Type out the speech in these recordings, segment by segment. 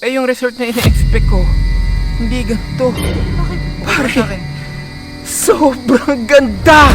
Yung resort na ina-expect ko, hindi ganito. Bakit? Pare, Sa akin? sobrang ganda!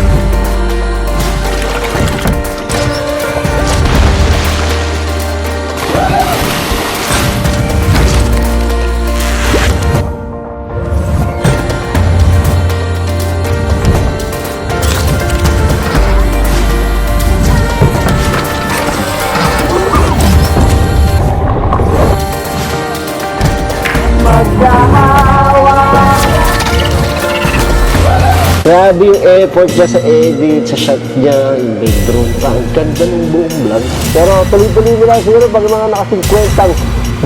Grabe yung effort niya sa edit, sa shot niya, yung bedroom pa. Ang ganda ng buong vlog. Pero tuloy-tuloy mo lang siguro pag mga naka-50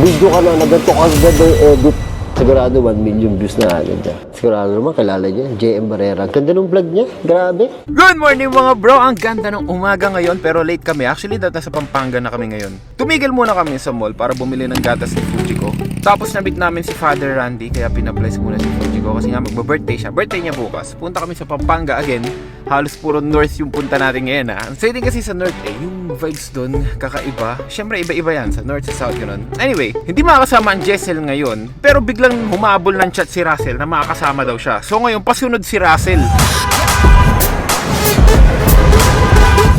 video ka na ganito ka ganda yung edit. Sigurado 1 million views na agad niya. Sigurado naman kilala niya, JM Barrera. Ang ganda ng vlog niya, grabe. Good morning mga bro! Ang ganda ng umaga ngayon pero late kami. Actually, nasa Pampanga na kami ngayon. Tumigil muna kami sa mall para bumili ng gatas ni Fujiko. Tapos nabit namin si Father Randy kaya pinabless muna si Fujiko kasi nga magba-birthday siya. Birthday niya bukas. Punta kami sa Pampanga again. Halos puro north yung punta natin ngayon ha. Ang saying kasi sa north yung vibes doon kakaiba. Siyempre iba-iba yan sa north sa south ganun. Anyway, hindi makakasama ang Jessel ngayon pero biglang humabol ng chat si Russell na makakasama daw siya. So ngayon pasunod si Russell.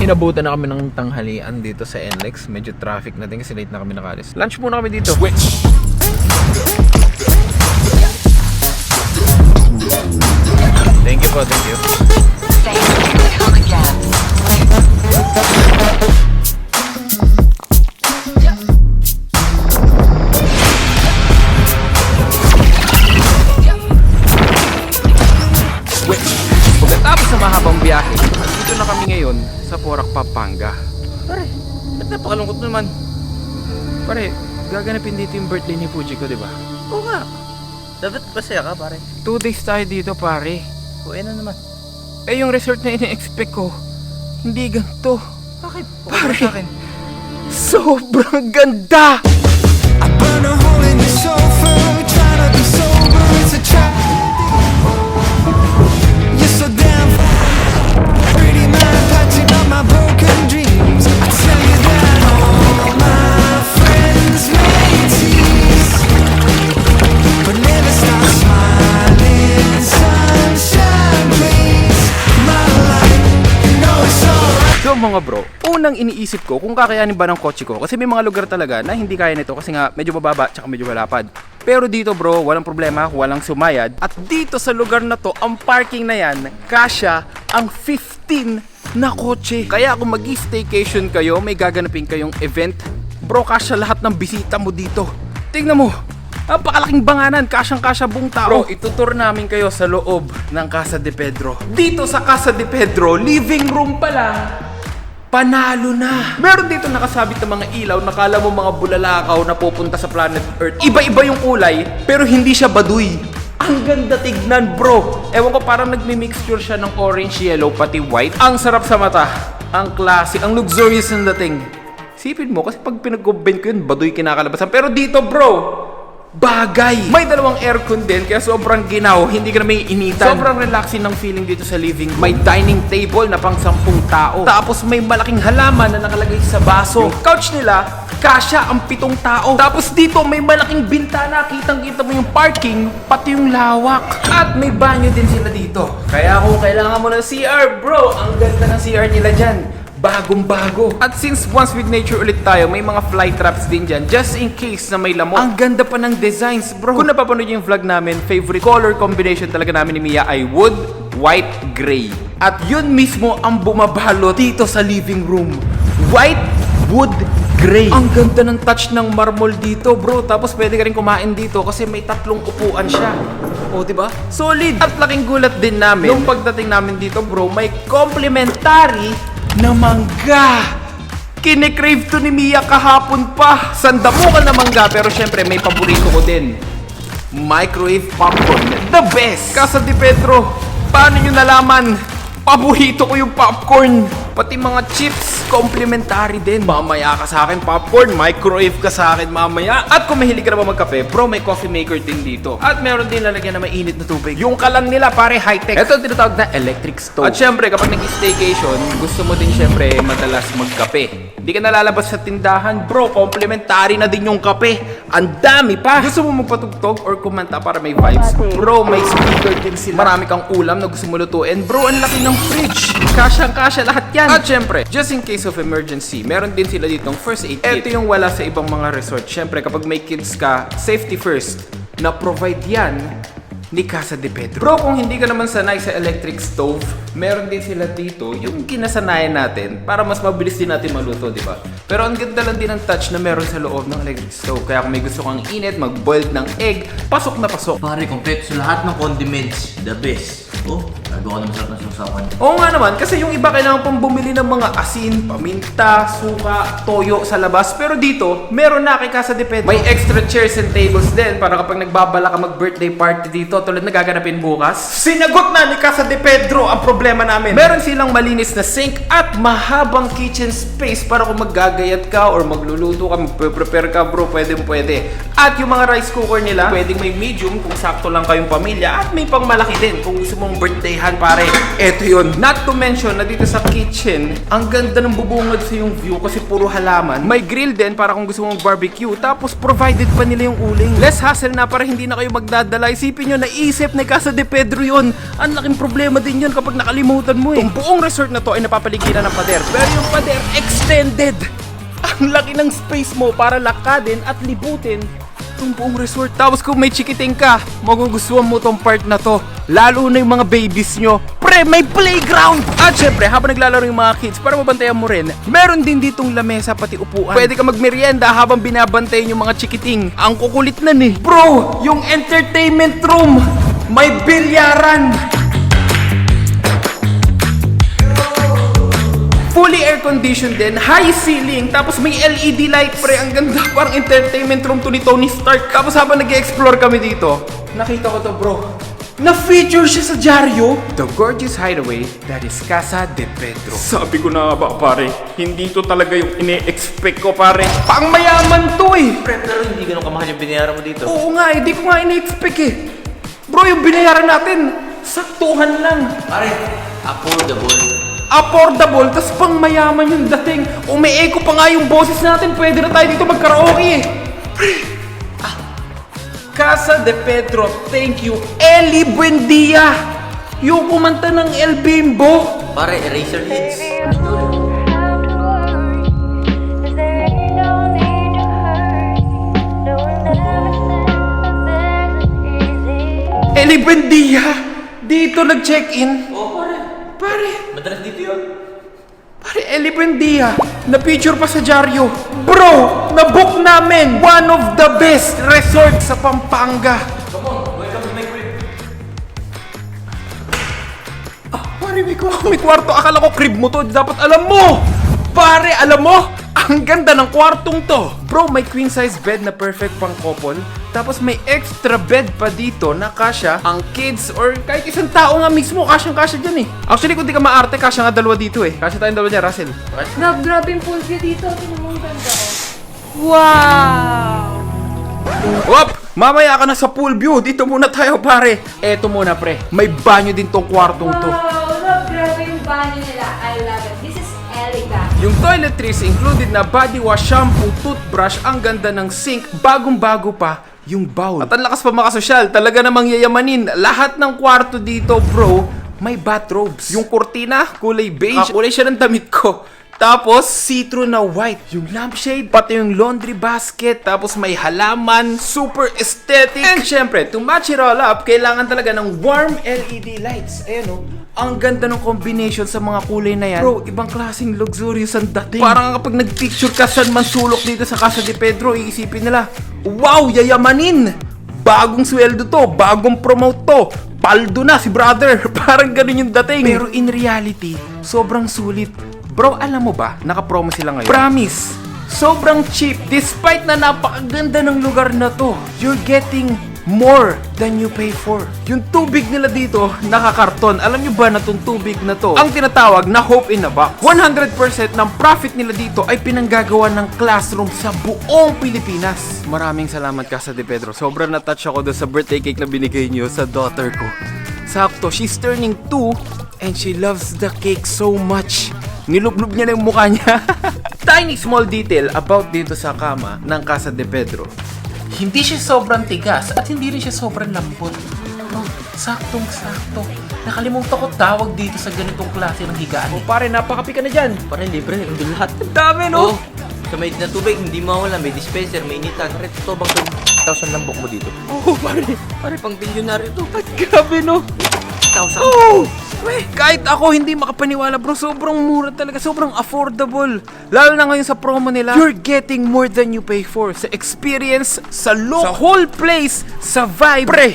Inabutan na kami ng tanghalian dito sa NLEX. Medyo traffic na din kasi late na kami nakalis. Lunch muna kami dito. Thank you po, thank you. Pagkatapos sa mahabang biyahe, dito na kami ngayon sa Porac, Pampanga. Pare, ba't napakalungkot naman? Pare, gaganapin dito yung birthday ni Fujiko, di ba? Oo nga. Dapat masaya ka, pare. 2 days tayo dito, pare. O, ano naman? Yung resort na ina-expect ko, hindi ganito. Bakit? Pare. Sa akin? Sobrang ganda! I burn a hole in your sofa, try to be sober, it's a trap. You're so damn pretty man, patching up my broken dreams. I tell you that all my friends may tease, but never stop smiling. Sunshine, please, my life, you know it's alright. So mga bro, unang iniisip ko kung kakayanin ba ng kotse ko kasi may mga lugar talaga na hindi kaya nito kasi nga medyo mababa tsaka medyo malapad. Pero dito bro, walang problema, walang sumayad. At dito sa lugar na to, ang parking na yan, kasya ang 15 na kotse. Kaya kung mag-staycation kayo, may gaganapin kayong event, bro, kasya lahat ng bisita mo dito. Tingnan mo, napakalaking banganan, kasyang-kasya buong tao. Bro, itutur namin kayo sa loob ng Casa de Pedro. Dito sa Casa de Pedro, living room pa lang, panalo na! Meron dito nakasabit ng mga ilaw, nakala mo mga bulalakaw na pupunta sa planet Earth. Iba-iba yung kulay, pero hindi siya baduy. Ang ganda tignan, bro! Ewan ko, parang nagmi-mixture siya ng orange, yellow, pati white. Ang sarap sa mata, ang classy, ang luxurious ng dating. Sipin mo, kasi pag pinag-combine ko yun, baduy kinakalabasan. Pero dito, bro, bagay! May dalawang aircon din, kaya sobrang ginaw, hindi ka na may initan. Sobrang relaxing ng feeling dito sa living. May dining table na pang 10 tao. Tapos may malaking halaman na nakalagay sa baso. Yung couch nila, kasya ang 7 tao. Tapos dito may malaking bintana, kitang-kita mo yung parking, pati yung lawak. At may banyo din sila dito. Kaya kung kailangan mo ng CR, bro, ang ganda ng CR nila dyan. Bagong-bago. At since once with nature ulit tayo, may mga fly traps din dyan just in case na may lamok. Ang ganda pa ng designs, bro. Kung napapanood yung vlog namin, favorite color combination talaga namin ni Mia ay wood, white, gray. At yun mismo ang bumabalo dito sa living room. White, wood, gray. Ang ganda ng touch ng marmol dito, bro. Tapos pwede ka rin kumain dito kasi may 3 upuan siya. O, diba? Solid! At laking gulat din namin nung pagdating namin dito, bro, may complimentary na mangga. Kine-crave to ni Mia kahapon pa. Sandamukan na mangga, pero syempre may paborito ko din. Microwave popcorn. The best! Casa de Pedro, paano nyo nalaman? Paborito ko yung popcorn. Pati mga chips, complimentary din. Mamaya ka sa akin, popcorn, microwave ka sa akin mamaya. At kung mahilig ka na ba magkape, bro, may coffee maker din dito. At meron din lalagyan na mainit na tubig. Yung kalang nila, pare, high-tech. Ito ang tinatawag na electric stove. At syempre, kapag nag-staycation, gusto mo din syempre madalas magkape. Hindi ka nalalabas sa tindahan, bro, complimentary na din yung kape. Ang dami pa. Gusto mo magpatugtog or kumanta para may vibes? Bro, may speaker din sila. Marami kang ulam na gusto mo lutuin. Bro, ang laki ng fridge. Kasyang-kasya lahat yan. At syempre, just in case of emergency, meron din sila ditong first aid kit. Ito yung wala sa ibang mga resort. Syempre, kapag may kids ka, safety first. Na-provide yan ni Casa de Pedro. Bro, kung hindi ka naman sanay sa electric stove, meron din sila dito yung kinasanayan natin para mas mabilis din natin maluto, di ba? Pero ang ganda lang din ang touch na meron sa loob ng electric stove. Kaya kung may gusto kang init, mag-boiled ng egg, pasok na pasok. Pare, kompleto sa lahat ng condiments. The best. Oh, nagawa na masarap ng sausawan. Oo nga naman, kasi yung iba kailangan pang bumili ng mga asin, paminta, suka, toyo sa labas. Pero dito, meron na kay Casa de Pedro. May extra chairs and tables din para kapag nagbabala ka mag-birthday party dito, tulad na gaganapin bukas. Sinagot na ni Casa de Pedro ang problema namin. Meron silang malinis na sink at mahabang kitchen space para kung maggagayat ka or magluluto ka, magpe-prepare ka, bro, pwede. At yung mga rice cooker nila, pwedeng may medium kung sakto lang kayong pamilya at may pang malaki din kung gusto mong birthdayhan, pare. Eto yun. Not to mention na dito sa kitchen, ang ganda ng bubungad sa yung view kasi puro halaman. May grill din para kung gusto mong barbecue. Tapos provided pa nila yung uling. Less hassle na para hindi na kayo magdadala. Isipin nyo, naisip ni Casa de Pedro yun. Ang laking problema din yun kapag nakalimutan mo eh. Yung buong resort na to ay napapaligiran ng pader. Pero yung pader, extended. Ang laki ng space mo para lakadin at libutin itong buong resort. Tapos kung may chikiting ka, magugustuhan mo tong part na to. Lalo na yung mga babies nyo. Pre, may playground! At syempre, habang naglalaro yung mga kids, para mabantayan mo rin, meron din ditong lamesa pati upuan. Pwede ka magmerienda habang binabantayan yung mga chikiting. Ang kukulit na ni. Bro, yung entertainment room, may bilyaran! Fully air-conditioned din, high ceiling, tapos may LED light. Pre, ang ganda, parang entertainment room to ni Tony Stark. Tapos habang nag-explore kami dito, nakita ko to, bro. Na-feature siya sa dyaryo. The gorgeous hideaway that is Casa de Pedro. Sabi ko na nga ba, pare, hindi to talaga yung ine-expect ko, pare. Pang mayaman to eh. Pre, pero hindi ganun kamahal yung binayaran mo dito. Oo nga, hindi ko nga ine-expect eh. Bro, yung binayaran natin, saktuhan lang. Pare, Affordable, tas pang mayaman yung dating. Umi-echo pa nga yung boses natin, pwede na tayo dito mag-karaoke eh. Casa de Pedro, thank you. Eli Buendia, yung kumanta ng El Bimbo. Pare, eraser hits. Eli Buendia, dito nag-check-in. Oh, pare. Pare, Madalas dito yun. pare, Eli Buendia, na-picture pa sa dyaryo. Bro, na-book namin one of the best resort sa Pampanga. Come on, welcome to my crib. Pare, may kwarto. Akala ko crib mo to. Dapat alam mo. Pare, alam mo? Ang ganda ng kwartong to. Bro, may queen size bed na perfect pang couple. Tapos may extra bed pa dito na kasya ang kids or kahit isang tao nga mismo. Kasyang-kasya dyan eh. Actually, kung di ka maarte, kasya nga dalawa dito eh. Kasya tayong dalawa niya, Russell. Grabe yung pool view dito. Tingnan mo ang ganda oh. Wow! Wop! Mamaya ka na sa pool view. Dito muna tayo, pare. Eto muna, pre. May banyo din tong kwartong to. Wow! Look, grabe yung banyo nila. I love it. This is elegant. Yung toiletries included na body wash, shampoo, toothbrush, ang ganda ng sink, bagong-bago pa yung bowl. At ang lakas pa makasosyal, talaga namang yayamanin. Lahat ng kwarto dito, bro, may bathrobes. Yung kurtina, kulay beige. Kulay siya ng damit ko. Tapos, see-through na white. Yung lampshade, pati yung laundry basket. Tapos may halaman, super aesthetic. And syempre, to match it all up, kailangan talaga ng warm LED lights. Ayan o. Ang ganda ng combination sa mga kulay na yan. Bro, ibang klaseng luxurious ang dating. Parang kapag nag-picture ka saan man sulok dito sa Casa de Pedro, iisipin nila, wow, yayamanin! Bagong sweldo to, bagong promote to, paldo na si brother. Parang ganun yung dating. Pero in reality, sobrang sulit. Bro, alam mo ba, naka-promo sila ngayon? Promise! Sobrang cheap, despite na napakaganda ng lugar na to. You're getting more than you pay for. Yung tubig nila dito, nakakarton. Alam nyo ba na itong tubig na to, ang tinatawag na Hope in a Box. 100% ng profit nila dito ay pinanggagawa ng classroom sa buong Pilipinas. Maraming salamat Casa de Pedro. Sobrang na-touch ako doon sa birthday cake na binigay nyo sa daughter ko. Sakto, she's turning 2 and she loves the cake so much. Nilublob niya na yung mukha niya. Tiny small detail about dito sa kama ng Casa de Pedro. Hindi siya sobrang tigas at hindi rin siya sobrang lambot. Oh, saktong-sakto. Nakalimutan ko tawag dito sa ganitong klase ng higaan. Oh, pare, napakapi ka na dyan. Pare, libre. Nandun lahat. Ang dami, no? Oh, sa may na tubig, hindi mawala. May dispenser, may initan. Pare, ito bang 1,000 lambok mo dito? Oh, pare. Pare, pang bilyonaryo to. At grabe, no? 1,000. Oh! Kahit ako hindi makapaniwala bro, sobrang mura talaga, sobrang affordable. Lalo na ngayon sa promo nila, you're getting more than you pay for. Sa experience, sa look, sa whole place, sa vibe. Pre,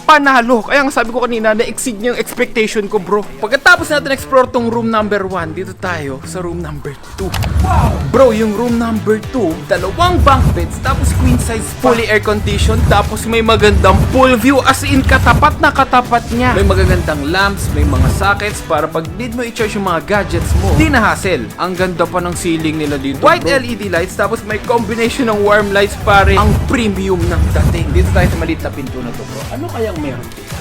panalo. Kaya nga sabi ko kanina, na-exceed niya yung expectation ko bro. Pagkatapos natin explore tong room number 1, dito tayo sa room number 2. Wow! Bro, yung room number 2, 2 bunk beds, tapos queen size, fully air conditioned, tapos may magandang pool view, as in katapat na katapat niya. May magagandang lamps, may mga sockets para pag need mo i-charge yung mga gadgets mo, di na hassle. Ang ganda pa ng ceiling nila dito. White bro. LED lights, tapos may combination ng warm lights pare. Ang premium ng dating. Dito tayo sa maliit na pinto na to bro. Ano kayang meron dito?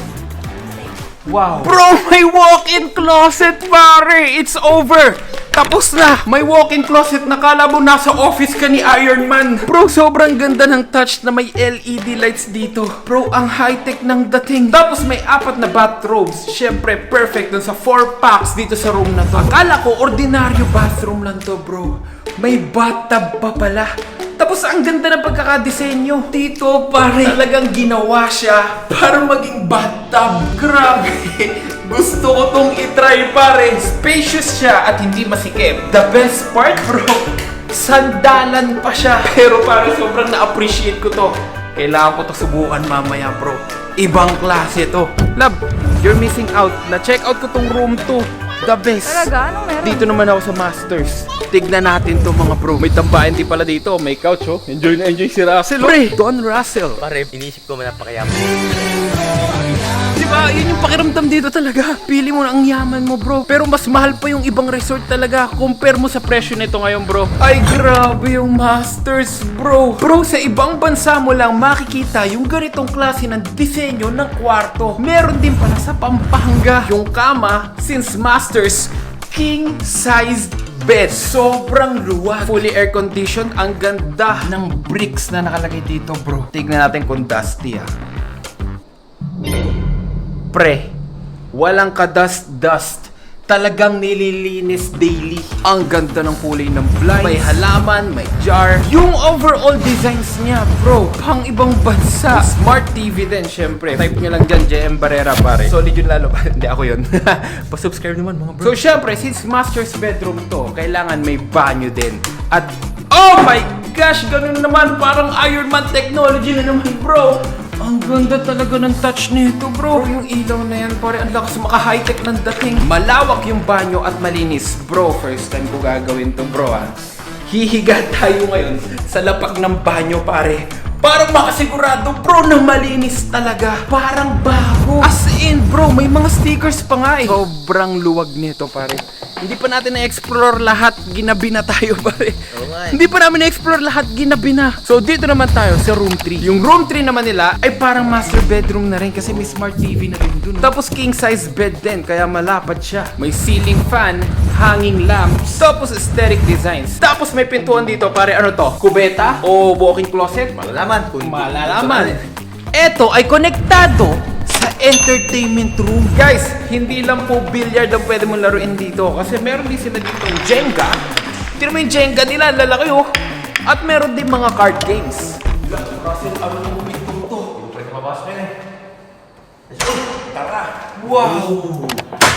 Wow! Bro, may walk-in closet pare! It's over! Tapos na! May walk-in closet na kala mo nasa office ka ni Iron Man. Bro, sobrang ganda ng touch na may LED lights dito. Bro, ang high-tech ng dating. Tapos may 4 na bathrobes. Syempre, perfect dun sa 4 packs dito sa room na to. Akala ko, ordinaryo bathroom lang to bro. May bathtub pa pala. Tapos ang ganda ng pagkakadesenyo. Dito pare, talagang ginawa siya para maging bathtub. Grabe! Gusto ko tong itry pare. Spacious siya at hindi masikip. The best part bro, sandalan pa siya. Pero pare, sobrang na-appreciate ko to. Kailangan ko to subukan mamaya bro. Ibang klase to. Love, you're missing out. Na-check out ko tong room 2. The best. Talaga? Anong meron? Dito naman ako sa Masters. Tignan natin to mga bro. May tambayan din pala dito. May couch oh. Enjoy na enjoy si Russell. Pre, Don Russell. Pare, inisip ko napakayaman. Diba? Yun yung pakiramdam dito talaga. Pili mo na ang yaman mo bro. Pero mas mahal pa yung ibang resort talaga. Compare mo sa presyo nito ngayon bro. Ay grabe yung Masters bro. Bro, sa ibang bansa mo lang makikita yung ganitong klase ng disenyo ng kwarto. Meron din pala sa Pampanga. Yung kama, since Masters, king sized bed. Sobrang luwag. Fully air conditioned. Ang ganda ng bricks na nakalagay dito bro. Tignan natin kung dusty ah. Pre, walang ka-dust-dust. Talagang nililinis daily. Ang ganda ng kulay ng blinds. May halaman, may jar. Yung overall designs niya, bro, pang ibang bansa. Smart TV din, syempre. Type nyo lang dyan, JM Barrera, pare. Solid yun lalo. Hindi ako yun. Pa-subscribe naman, mga bro. So, syempre, since master's bedroom to, kailangan may banyo din. At, oh my gosh, ganun naman. Parang Iron Man technology na naman, bro. Ang ganda talaga ng touch nito bro. Yung ilaw na yan pare, ang lakas maka-high-tech ng dating. Malawak yung banyo at malinis. Bro, first time ko gagawin to bro ah. Hihiga tayo ngayon sa lapag ng banyo pare. Parang makasigurado bro na malinis talaga. Parang bago. As in bro, may mga stickers pa nga eh. Sobrang luwag nito pare. Hindi pa natin na-explore lahat, ginabi na tayo pare. Hindi pa namin na-explore lahat, ginabi na. So dito naman tayo sa room 3. Yung room 3 naman nila ay parang master bedroom na rin kasi may smart TV na din dun. Tapos king size bed din, kaya malapad siya. May ceiling fan, hanging lamps, tapos aesthetic designs. Tapos may pintuan dito pare, ano to? Kubeta o walk-in closet? Malalaman kung Malalaman. Ito ay konektado sa entertainment room. Guys, hindi lang po billiard ang pwede mong laruin dito kasi meron din sila dito yung Jenga. Tira mo yung Jenga nila, lalaki oh. At meron din mga card games. Kasi ano nang bumitong to? Pwede mabasa ka eh. Let's go! Tara! Wow!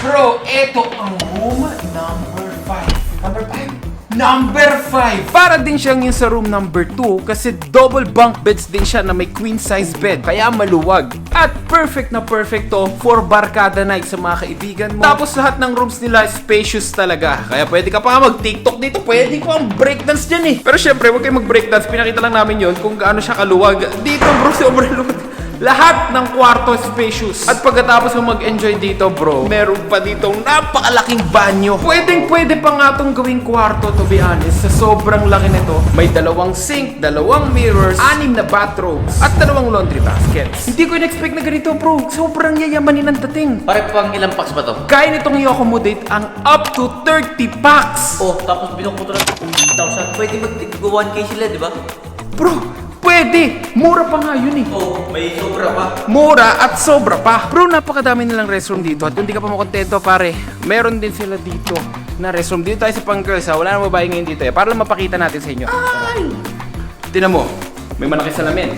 Bro, eto ang room number 5. Number 5? Number 5! Para din siyang yung sa room number 2 kasi double bunk beds din siya na may queen size bed. Kaya maluwag. At perfect na perfect to for barkada night sa mga kaibigan mo. Tapos lahat ng rooms nila spacious talaga. Kaya pwede ka pa nga mag-TikTok dito. Pwede ko ang breakdance dyan eh. Pero syempre, huwag kayo mag-breakdance. Pinakita lang namin yon kung gaano siya kaluwag. Dito bro, sobrang luwag. Lahat ng kwarto spacious. At pagkatapos mo mag-enjoy dito, bro, meron pa ditong napakalaking banyo. Pwede pa nga itong gawing kwarto, to be honest. Sa sobrang laki nito, may 2 sink, 2 mirrors, 6 na bathrobes, at 2 laundry baskets. Hindi ko in-expect na ganito, bro. Sobrang yayamanin ang dating. Pare, pang ilang packs ba to? Kaya nitong i-accommodate ang up to 30 packs. Oh, tapos binukmo to ng 2,000. Pwede mag-1K sila, di ba? Bro, pwede. Mura pa nga yun eh. Oh, may sobra pa. Mura at sobra pa. Bro, napakadami nilang restroom dito. At kung di ka pa makontento, pare, meron din sila dito na restroom. Dito tayo sa pang girls ha. Wala na babae ngayon dito eh. Para lang mapakita natin sa inyo. Ay! Tinan mo, may malaki salamin.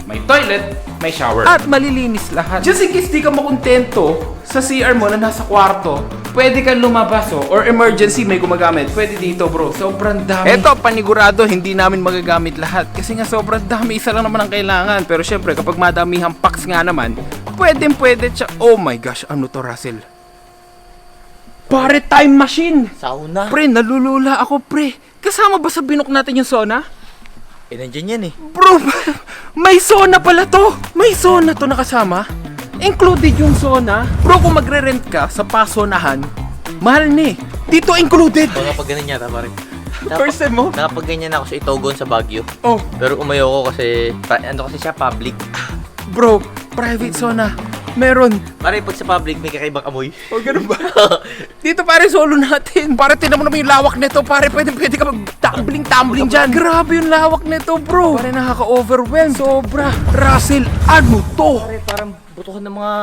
May toilet, may shower. At malilinis lahat. Just in case di ka makontento sa CR mo na nasa kwarto, pwede kang lumabas or emergency may gumagamit. Pwede dito, bro. Sobrang dami. Eto, panigurado, hindi namin magagamit lahat. Kasi nga sobrang dami. Isa lang naman ang kailangan. Pero syempre, kapag madamihang packs nga naman, pwede. Oh my gosh, ano to, Russell? Pare, time machine! Sauna. Pre, nalulula ako, pre. Kasama ba sa binok natin yung sauna? Eh, nandyan yan eh. Bro, may sauna pala to! May sauna to nakasama? Included yung sauna? Bro, kung magre-rent ka sa pasonahan, mahal ni. Dito included! Nakapag ganun yata, pare. First time mo? Nakapag ganyan ako sa Itogon sa Baguio. Oh, Pero umayo ko kasi, ano kasi siya, public. bro, private sauna. Meron. Pare, pag sa public, may kakaibang amoy. O, ganun ba? Dito pare, solo natin. Pare, tinan mo naman yung lawak nito. Pare, pwede ka mag-tumbling dyan. Grabe yung lawak nito, bro. Pare, nakaka-overwhelm. Sobra. Russell, ano to? Pare, parang butuhan ng mga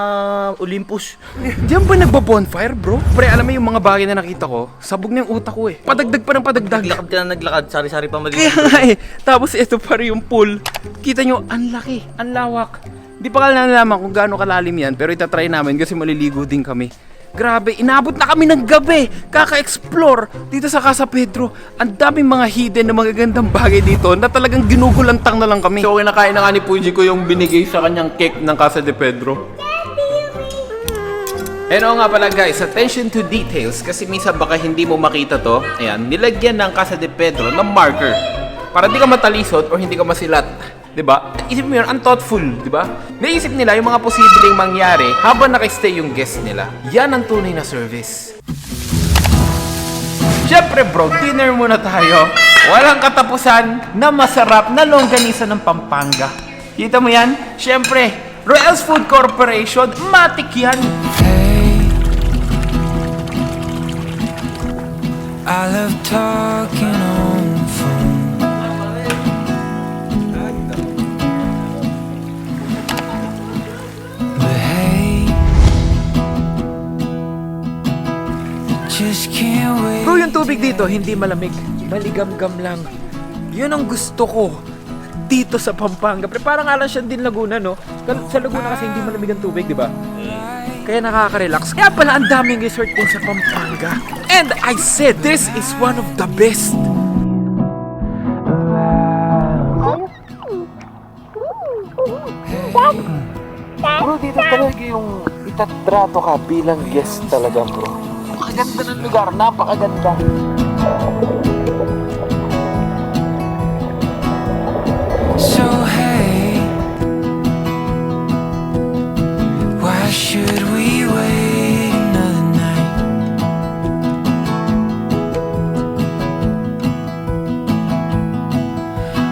Olympus. Diyan ba nagba-bonfire, bro? Pre, alam mo yung mga bagay na nakita ko, sabog na yung utak ko eh. Padagdag pa ng padagdag. Naglakad ka na naglakad, sari-sari pa Kaya malinis. nga eh. Tapos ito pa rin yung pool. Kita nyo, ang laki, ang lawak. Di pa kala nalaman kung gaano kalalim yan, pero itatry namin kasi maliligo din kami. Grabe, inabot na kami ng gabi kaka-explore dito sa Casa Pedro. Ang daming mga hidden na magagandang bagay dito na talagang ginugulantang na lang kami. So, kinakain na nga ni Puji ko yung binigay sa kanyang cake ng Casa de Pedro. And nga pala guys, attention to details kasi minsan baka hindi mo makita to. Ayan, nilagyan ng Casa de Pedro ng marker para di ka matalisod o hindi ka masilat. Diba? Isip mo yun, unthoughtful, diba? Naisip nila yung mga posibleng mangyari habang nakistay yung guest nila. Yan ang tunay na service. Siyempre bro, dinner muna tayo. Walang katapusan na masarap na longganisa ng Pampanga. Kita mo yan? Siyempre, Royals Food Corporation, matik yan. Hey, I love talking on the phone. But hey, just can't wait. Bro, yung tubig dito, hindi malamig. Maligam-gam lang. Yun ang gusto ko dito sa Pampanga. Pero parang alam siya din Laguna, no? Sa Laguna kasi hindi malamig ang tubig, di ba? Kaya nakaka-relax. Kaya pala ang daming resort din sa Pampanga. And I said, this is one of the best. Bro, dito talaga yung itatrato ka bilang guest talaga, bro. Napakaganda ng lugar, napakaganda. So hey, why should we wait another night?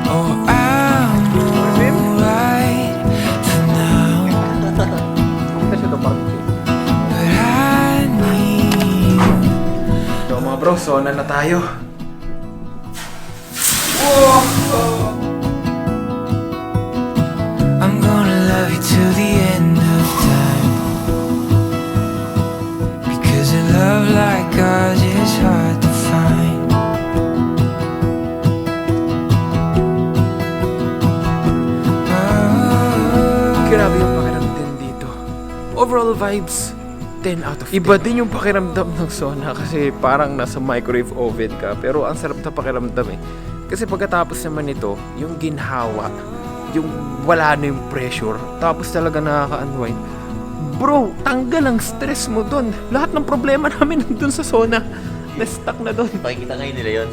Oh, I'm alright for now, but I need you. So mga bro, sauna na tayo. I'm gonna love you till the end of time, because a love like ours is hard to find. Oh, Grabe yung pakiramdam dito. Overall vibes, 10 out of 10. Iba din yung pakiramdam ng sauna kasi parang nasa microwave oven ka. Pero ang sarap na pakiramdam eh. Kasi pagkatapos naman nito, yung ginhawa, yung wala na yung pressure, tapos talaga nakaka-unwind. Bro, tanggal ang stress mo dun. Lahat ng problema namin nandun sa sauna. Na-stuck na dun. Pakikita ngayon nila yun.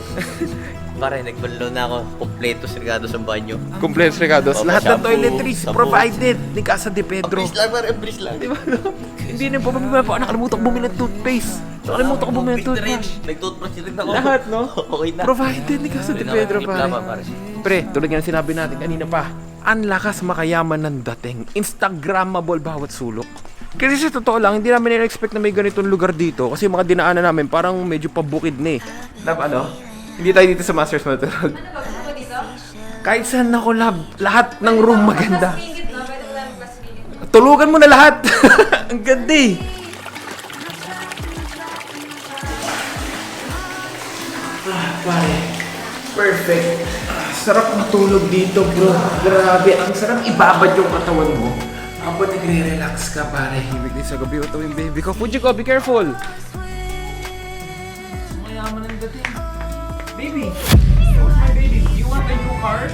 Pare, nagballo na ako. Kompleto sigado sa banyo. Complex regados. Opo, Lahat ng shampoo, toiletries sabon. provided ni Casa de Pedro. Please lang, pare. Please lang. Di ba? Hindi na po nakalimutan ko bumili ng toothpaste. Nakalimutan ko bumili ng toothpaste. Nag-toothbrush rin ako. Lahat, no? Okay na. Provided ni Casa de Pedro, Reklama, pare. Pre, tulad nga ng sinabi natin kanina pa, ang lakas makayaman ng dating. Instagrammable bawat sulok. Kasi sa totoo lang, hindi namin na-expect na may ganitong lugar dito. Kasi yung mga dinaanan namin, parang medyo pabukid na eh. Lab, ano? Hindi tayo dito sa Masters matulog. Ano ba? Gusto mo dito? Kahit saan ako, lab, lahat ng room maganda. Plus ringgit, no? Pwede ko lang plus ringgit. Tulugan mo na lahat! Ang ganda eh! Pare, perfect. Sarap matulog dito, bro. Grabe, ang sarap ibabad yung katawan mo. Habang nagre-relax ka, pare. Himig din sa gabi, ito yung baby ko. Fujiko, be careful! Mayaman ang dating. Baby! Where's my baby? You want a new car?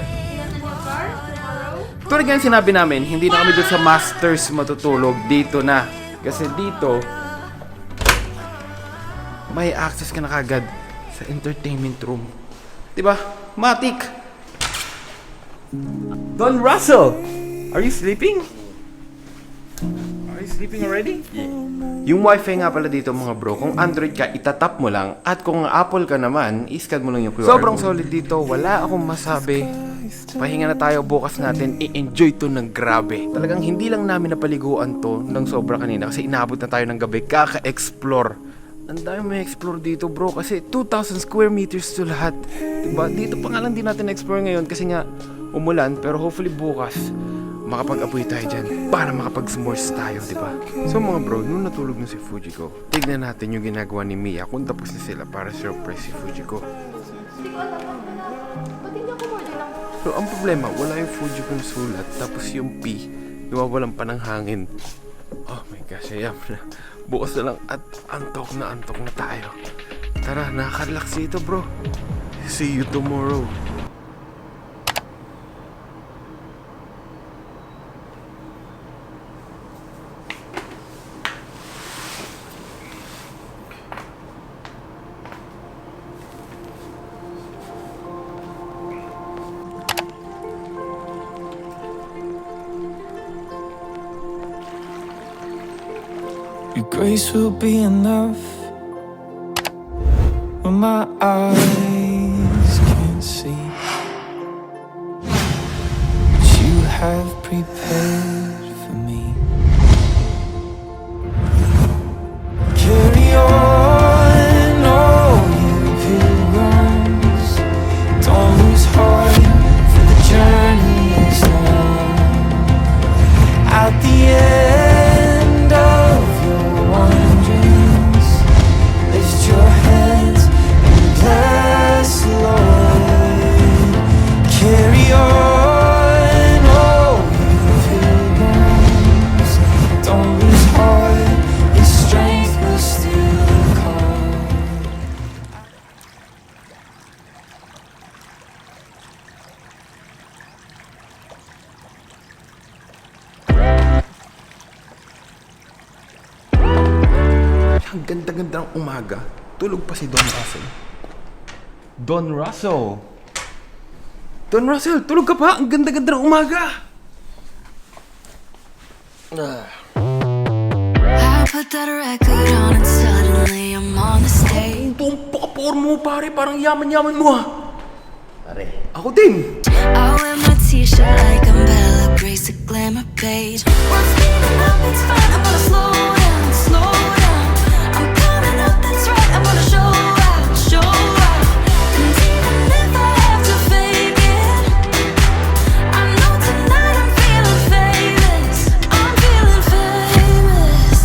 Tulad nga yung sinabi namin, hindi na kami doon sa Masters matutulog. Dito na. Kasi dito, may access ka na kagad sa entertainment room. Diba? Matik! Don Russell! Are you sleeping? Are you sleeping already? Yung wifi nga pala dito mga bro, kung Android ka, itatap mo lang. At kung Apple ka naman, iscan mo lang yung QR. Sobrang solid dito, wala akong masabi. Pahinga na tayo, bukas natin i-enjoy to ng grabe. Talagang hindi lang namin napaliguan to ng sobra kanina kasi inabot na tayo ng gabi kaka-explore. Ang dami may explore dito bro kasi 2,000 square meters to lahat. Diba? Dito pa nga lang din natin explore ngayon kasi nga umulan pero hopefully bukas makapag-apoy tayo dyan para makapag-s'mores tayo, diba? So mga bro, nung natulog na si Fujiko, tignan natin yung ginagawa ni Mia kung tapos na sila para surprise si Fujiko. Hindi ko alam. Ba't hindi ako order ng... So ang problema, wala yung Fujikong sulat tapos yung P, nawawalan pa ng hangin. Oh my gosh, ayam na. Bukas na lang at antok na tayo. Tara, nakaka-relax dito bro. See you tomorrow. Your grace will be enough when my eyes can't see what you have prepared for me. Carry on, all you pilgrims. Don't lose heart, for the journey is long. At the end of your wanderings, lift your hands and bless the Lord. Carry on, oh you pilgrims. Don't lose heart, your strength will still come. Ang ganda-ganda ng umaga. Tulog pa si Don Russell. Don Russell! Don Russell, tulog ka pa? Ang ganda-ganda ng umaga! I put that record on and suddenly I'm on the stage. Ang paka-porm mo pare, parang yaman-yaman mo ha! Pare. Ako din! I wear my t-shirt like I'm Bella Grace, a glamour page. What's speeding up, it's fine, I'm gonna slow down, slow down. I'm coming up, that's right, I'm gonna show out, show out. And even if I have to fake it, I know tonight I'm feeling famous, I'm feeling famous.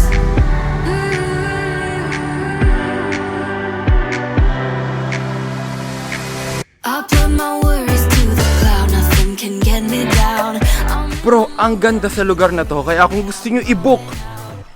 I put my worries to the cloud, nothing can get me down. Bro, ang ganda sa lugar na to, kaya kung gusto nyo i-book,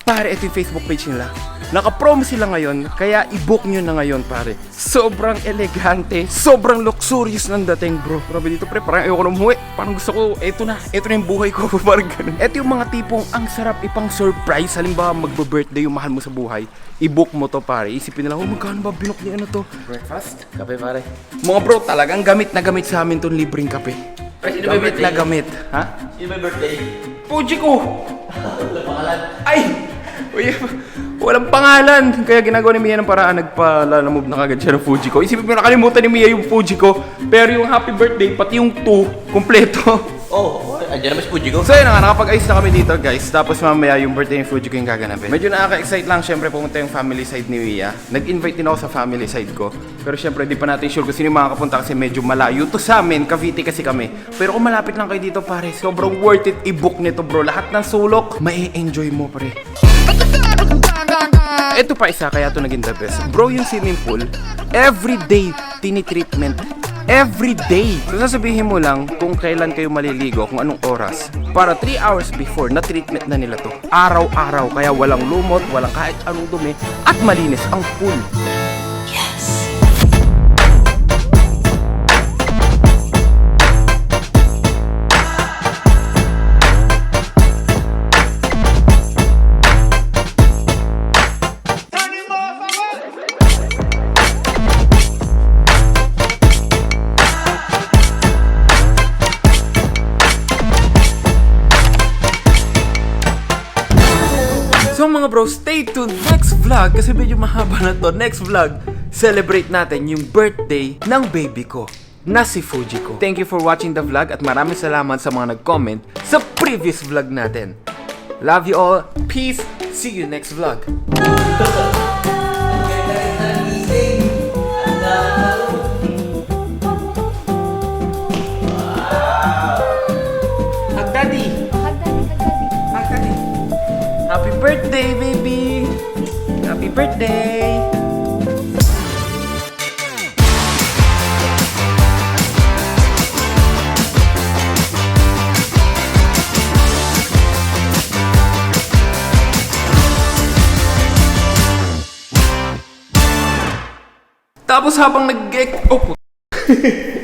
pare, ito yung Facebook page nila. Naka-promo sila ngayon, kaya i-book nyo na ngayon pare. Sobrang elegante, sobrang luxurious ng dating bro. Grabe dito pre, parang ayoko na umuwi. Parang gusto ko, eto na yung buhay ko. Parang ganun. Eto yung mga tipong ang sarap ipang surprise. Halimbawa magbe-birthday yung mahal mo sa buhay, i-book mo to pare. Isipin nila, oh magkano ba binok niya ano to? Breakfast? Kape pare. Mga bro, talagang gamit na gamit sa amin tong libreng kape. Pre, sino ba Gamit na gamit. Ha? Sino ba birthday? Fuji ko! Wala pangalan. Ay! Uy, walang pangalan. Kaya ginagawa ni Mia ng paraan, nagpalalamove na kagad siya ng Fuji ko. Isipin mo, nakalimutan ni Mia yung Fuji ko. Pero yung happy birthday, pati yung 2, kumpleto. Oh, andyan naman si Fuji ko. So yun na nga, nakapag-ayos na kami dito guys. Tapos mamaya yung birthday ng Fuji ko yung gaganapin. Medyo nakaka-excite lang syempre pumunta yung family side ni Mia. Nag-invite din ako sa family side ko. Pero syempre di pa natin sure kung sino yung makakapunta kasi medyo malayo to sa amin. Cavite kasi kami. Pero kung malapit lang kayo dito pare, sobrang worth it i-book nito bro. Lahat ng sulok, mai-enjoy mo pare. Ito pa isa kaya to naging the best. Bro, yung swimming pool, everyday tinitreatment. Every day. So sasabihin mo lang kung kailan kayo maliligo, kung anong oras. Para 3 hours before, na-treatment na nila to. Araw-araw, kaya walang lumot, walang kahit anong dumi, at malinis ang pool. Yes. So mga bro, stay tuned next vlog kasi medyo mahaba na to. Next vlog, celebrate natin yung birthday ng baby ko na si Fuji ko. Thank you for watching the vlog at maraming salamat sa mga nag-comment sa previous vlog natin. Love you all. Peace. See you next vlog. Hug daddy. Hug daddy. Happy birthday, baby! Happy birthday! Tapos habang nag-get... Oh,